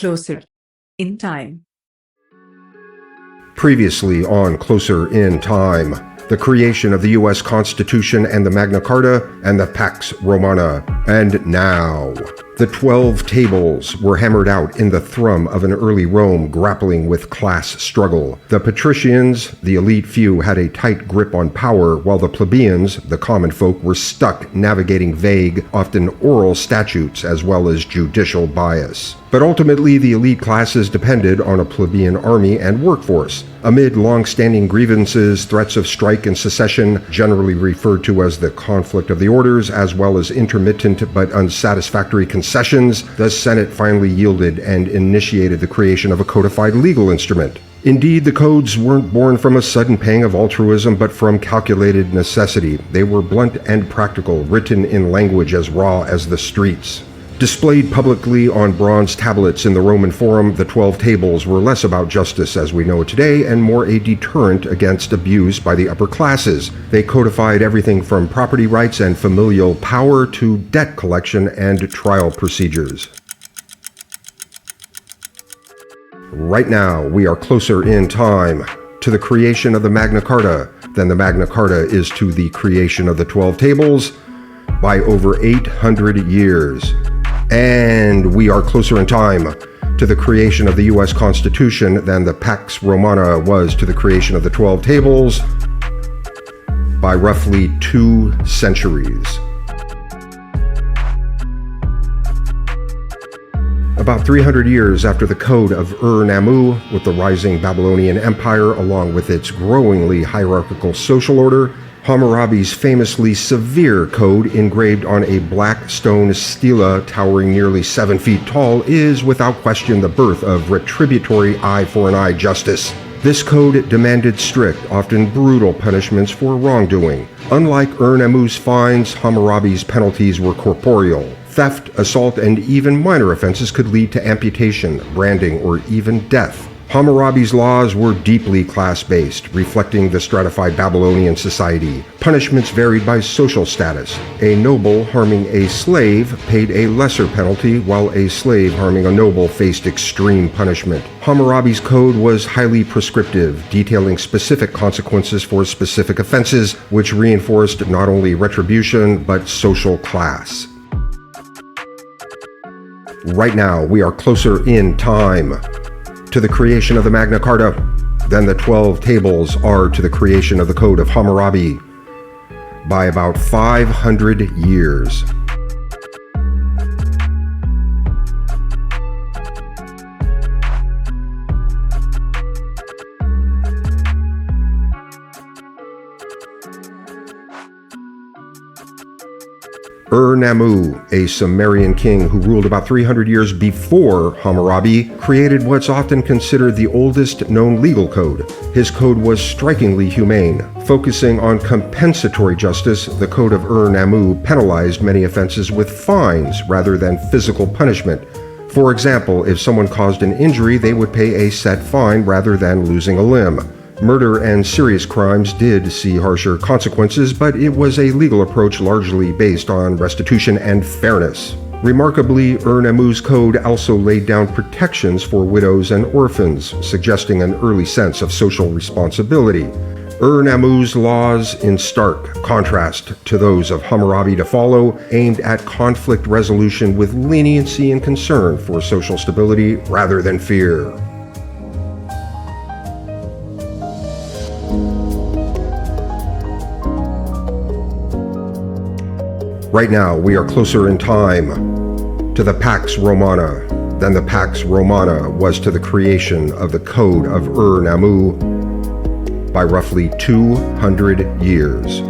closer in time. Previously on Closer in Time, the creation of the U.S. Constitution and the Magna Carta and the Pax Romana. And now, the 12 tables were hammered out in the thrum of an early Rome grappling with class struggle. The patricians, the elite few, had a tight grip on power, while the plebeians, the common folk, were stuck navigating vague, often oral statutes as well as judicial bias. But ultimately, the elite classes depended on a plebeian army and workforce. Amid long-standing grievances, threats of strike and secession, generally referred to as the conflict of the orders, as well as intermittent but unsatisfactory concessions, the Senate finally yielded and initiated the creation of a codified legal instrument. Indeed, the codes weren't born from a sudden pang of altruism, but from calculated necessity. They were blunt and practical, written in language as raw as the streets. Displayed publicly on bronze tablets in the Roman Forum, the 12 tables were less about justice as we know it today and more a deterrent against abuse by the upper classes. They codified everything from property rights and familial power to debt collection and trial procedures. Right now, we are closer in time to the creation of the Magna Carta than the Magna Carta is to the creation of the 12 tables by over 800 years. And we are closer in time to the creation of the U.S. Constitution than the Pax Romana was to the creation of the 12 tables by roughly 2 centuries. About 300 years after the Code of Ur-Nammu, with the rising Babylonian Empire along with its growingly hierarchical social order, Hammurabi's famously severe code engraved on a black stone stela towering nearly 7 feet tall is without question the birth of retributory eye for an eye justice. This code demanded strict, often brutal punishments for wrongdoing. Unlike Ur-Nammu's fines, Hammurabi's penalties were corporeal. Theft, assault, and even minor offenses could lead to amputation, branding, or even death. Hammurabi's laws were deeply class-based, reflecting the stratified Babylonian society. Punishments varied by social status. A noble harming a slave paid a lesser penalty, while a slave harming a noble faced extreme punishment. Hammurabi's code was highly prescriptive, detailing specific consequences for specific offenses, which reinforced not only retribution, but social class. Right now, we are closer in time to the creation of the Magna Carta than the 12 tables are to the creation of the Code of Hammurabi by about 500 years. Ur-Nammu, a Sumerian king who ruled about 300 years before Hammurabi, created what's often considered the oldest known legal code. His code was strikingly humane. Focusing on compensatory justice, the Code of Ur-Nammu penalized many offenses with fines rather than physical punishment. For example, if someone caused an injury, they would pay a set fine rather than losing a limb. Murder and serious crimes did see harsher consequences, but it was a legal approach largely based on restitution and fairness. Remarkably, Ur-Nammu's code also laid down protections for widows and orphans, suggesting an early sense of social responsibility. Ur-Nammu's laws, in stark contrast to those of Hammurabi to follow, aimed at conflict resolution with leniency and concern for social stability rather than fear. Right now, we are closer in time to the Pax Romana than the Pax Romana was to the creation of the Code of Ur-Nammu by roughly 200 years.